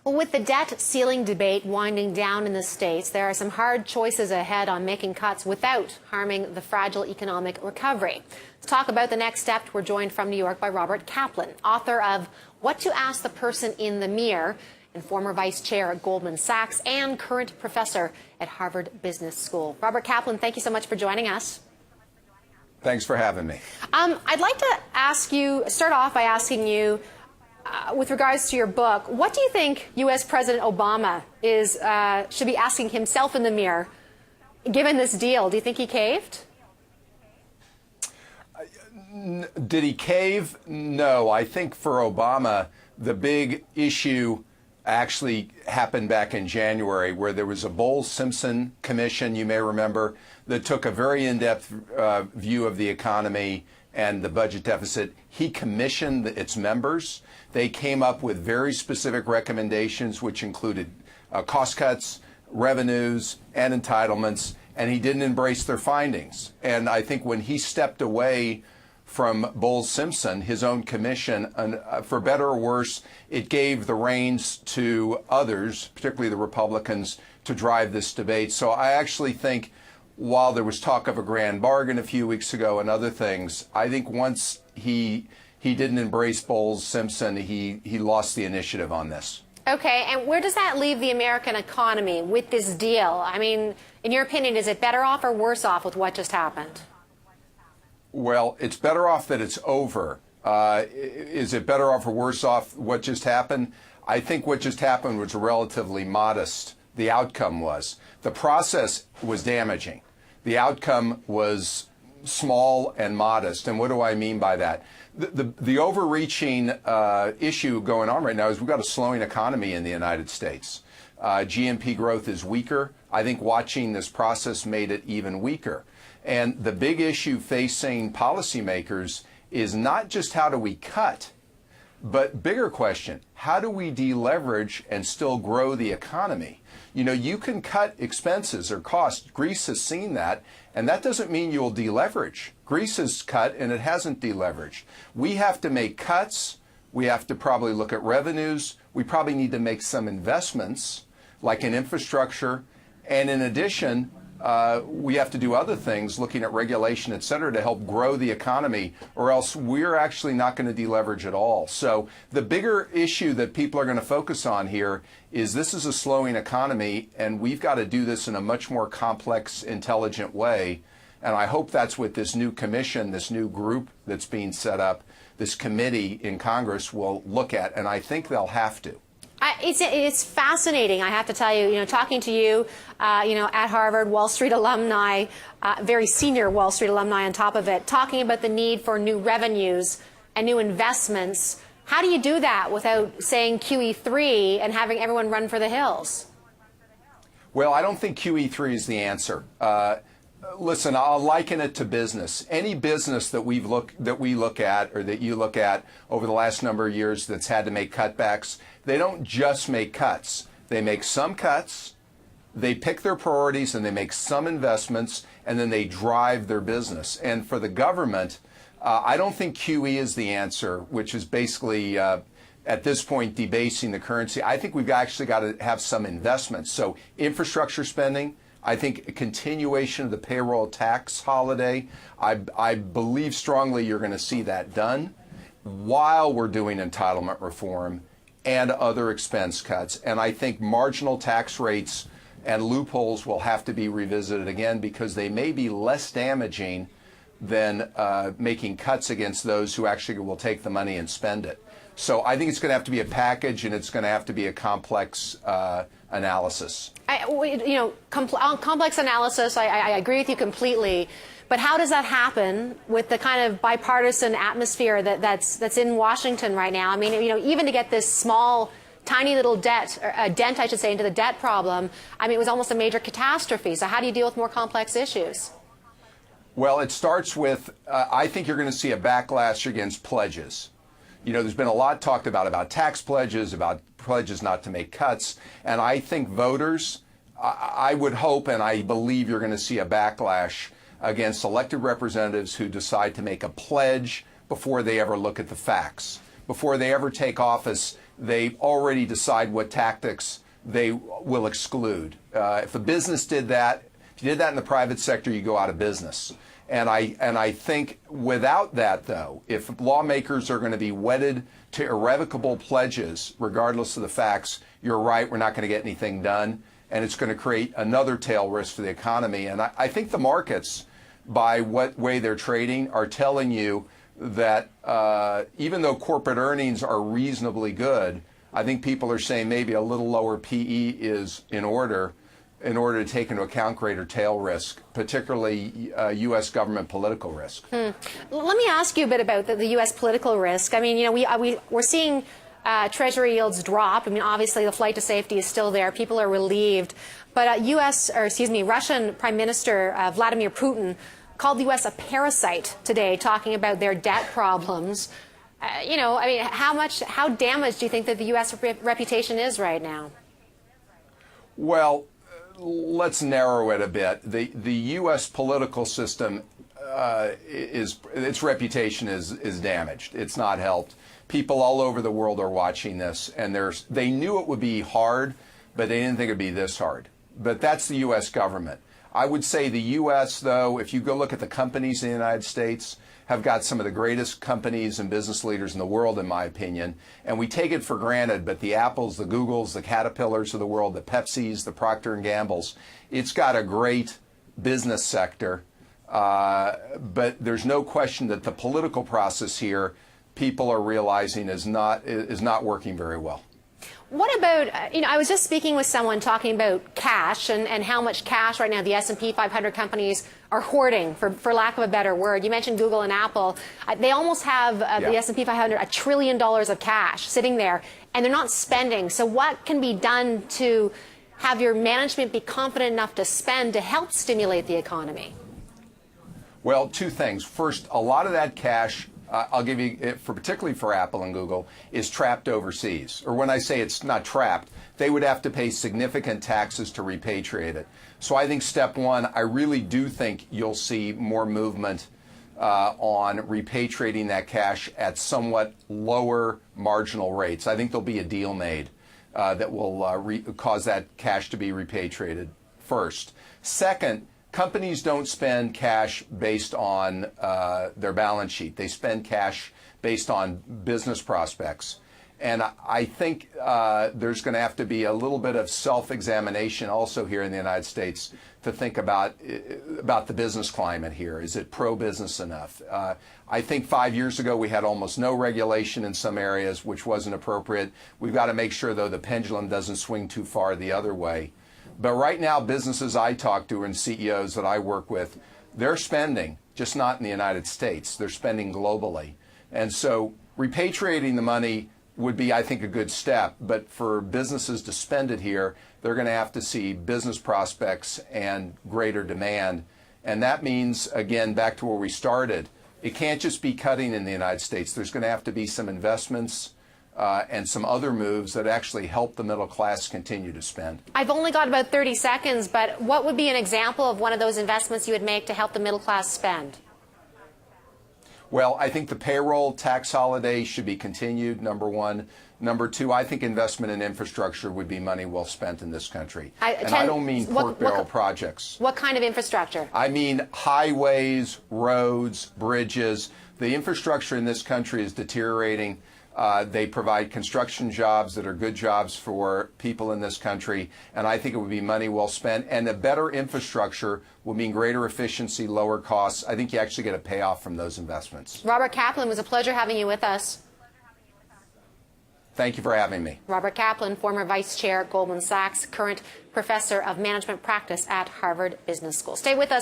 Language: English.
Well, with the debt ceiling debate winding down in the States, there are some hard choices ahead on making cuts without harming the fragile economic recovery. To talk about the next step, we're joined from New York by Robert Kaplan, author of What to Ask the Person in the Mirror, and former vice chair at Goldman Sachs and current professor at Harvard Business School. Robert Kaplan, thank you so much for joining us. Thanks for having me. I'd like to start off by asking you, with regards to your book, what do you think U.S. President Obama should be asking himself in the mirror, given this deal? Do you think he caved? Did he cave? No. I think for Obama, the big issue actually happened back in January, where there was a Bowles-Simpson commission, you may remember, that took a very in-depth view of the economy and the budget deficit. He commissioned its members. They came up with very specific recommendations, which included cost cuts, revenues, and entitlements, and he didn't embrace their findings. And I think when he stepped away from Bowles-Simpson, his own commission, for better or worse, it gave the reins to others, particularly the Republicans, to drive this debate. So I actually think, while there was talk of a grand bargain a few weeks ago and other things, I think once he didn't embrace Bowles-Simpson, he lost the initiative on this. Okay, and where does that leave the American economy with this deal? I mean, in your opinion, is it better off or worse off with what just happened? Well, it's better off that it's over. Is it better off or worse off what just happened? I think what just happened was relatively modest. The outcome was. The process was damaging. The outcome was small and modest. And what do I mean by that? The overreaching issue going on right now is we've got a slowing economy in the United States. GNP growth is weaker. I think watching this process made it even weaker. And the big issue facing policymakers is not just how do we cut, but bigger question, how do we deleverage and still grow the economy? You know, you can cut expenses or costs. Greece has seen that, and that doesn't mean you'll deleverage. Greece has cut, and it hasn't deleveraged. We have to make cuts. We have to probably look at revenues. We probably need to make some investments, like in infrastructure. And in addition, we have to do other things, looking at regulation, et cetera, to help grow the economy, or else we're actually not going to deleverage at all. So the bigger issue that people are going to focus on here is this is a slowing economy, and we've got to do this in a much more complex, intelligent way. And I hope that's what this new commission, this new group that's being set up, this committee in Congress will look at, and I think they'll have to. It's fascinating, I have to tell you, talking to you, at Harvard, Wall Street alumni, very senior Wall Street alumni on top of it, talking about the need for new revenues and new investments. How do you do that without saying QE3 and having everyone run for the hills? Well, I don't think QE3 is the answer. Listen, I'll liken it to business. Any business that we look at, or that you look at over the last number of years that's had to make cutbacks, they don't just make cuts. They make some cuts, they pick their priorities, and they make some investments, and then they drive their business. And for the government, I don't think QE is the answer, which is basically, at this point, debasing the currency. I think we've actually got to have some investments. So infrastructure spending, I think a continuation of the payroll tax holiday, I believe strongly you're going to see that done while we're doing entitlement reform and other expense cuts. And I think marginal tax rates and loopholes will have to be revisited again, because they may be less damaging than making cuts against those who actually will take the money and spend it. So I think it's going to have to be a package, and it's going to have to be a complex analysis. Complex analysis, I agree with you completely. But how does that happen with the kind of bipartisan atmosphere that's in Washington right now? I mean, even to get this small, tiny little dent, I should say, into the debt problem, I mean, it was almost a major catastrophe. So how do you deal with more complex issues? Well, it starts with, I think you're going to see a backlash against pledges. There's been a lot talked about tax pledges, about pledges not to make cuts. And I think voters, I would hope and I believe you're going to see a backlash against elected representatives who decide to make a pledge before they ever look at the facts. Before they ever take office, they already decide what tactics they will exclude. If a business did that, if you did that in the private sector, you go out of business. And I think without that, though, if lawmakers are going to be wedded to irrevocable pledges, regardless of the facts, you're right, we're not going to get anything done. And it's going to create another tail risk for the economy. And I think the markets, by what way they're trading, are telling you that even though corporate earnings are reasonably good, I think people are saying maybe a little lower PE is in order to take into account greater tail risk, particularly U.S. government political risk. Let me ask you a bit about the U.S. political risk. I mean, you know, we're seeing Treasury yields drop. I mean, obviously the flight to safety is still there. People are relieved. But Russian Prime Minister Vladimir Putin called the U.S. a parasite today, talking about their debt problems. You know, I mean, how damaged do you think that the U.S. reputation is right now? Well, let's narrow it a bit. The U.S. political system its reputation is damaged. It's not helped. People all over the world are watching this, and they knew it would be hard, but they didn't think it would be this hard. But that's the U.S. government. I would say the U.S., though, if you go look at the companies in the United States, have got some of the greatest companies and business leaders in the world, in my opinion. And we take it for granted, but the Apples, the Googles, the Caterpillars of the world, the Pepsis, the Procter & Gambles, it's got a great business sector. But there's no question that the political process here, people are realizing is not working very well. What about, you know, I was just speaking with someone talking about cash and how much cash right now the S&P 500 companies are hoarding, for lack of a better word. You mentioned Google and Apple. They almost have, the S&P 500, $1 trillion of cash sitting there, and they're not spending. So what can be done to have your management be confident enough to spend to help stimulate the economy? Well, two things. First, a lot of that cash, I'll give you, particularly for Apple and Google, is trapped overseas. Or when I say it's not trapped, they would have to pay significant taxes to repatriate it. So I think step one, I really do think you'll see more movement on repatriating that cash at somewhat lower marginal rates. I think there'll be a deal made that will cause that cash to be repatriated first. Second, companies don't spend cash based on their balance sheet. They spend cash based on business prospects. And I think there's going to have to be a little bit of self-examination also here in the United States to think about the business climate here. Is it pro-business enough? I think 5 years ago we had almost no regulation in some areas, which wasn't appropriate. We've got to make sure, though, the pendulum doesn't swing too far the other way. But right now, businesses I talk to and CEOs that I work with, they're spending, just not in the United States. They're spending globally. And so repatriating the money would be, I think, a good step. But for businesses to spend it here, they're going to have to see business prospects and greater demand. And that means, again, back to where we started, it can't just be cutting in the United States. There's going to have to be some investments and some other moves that actually help the middle class continue to spend. I've only got about 30 seconds, but what would be an example of one of those investments you would make to help the middle class spend? Well, I think the payroll tax holiday should be continued, number one. Number two, I think investment in infrastructure would be money well spent in this country. I don't mean pork barrel projects. What kind of infrastructure? I mean highways, roads, bridges. The infrastructure in this country is deteriorating. They provide construction jobs that are good jobs for people in this country, and I think it would be money well spent. And a better infrastructure will mean greater efficiency, lower costs. I think you actually get a payoff from those investments. Robert Kaplan, it was a pleasure having you with us. Thank you for having me. Robert Kaplan, former vice chair at Goldman Sachs, current professor of management practice at Harvard Business School. Stay with us.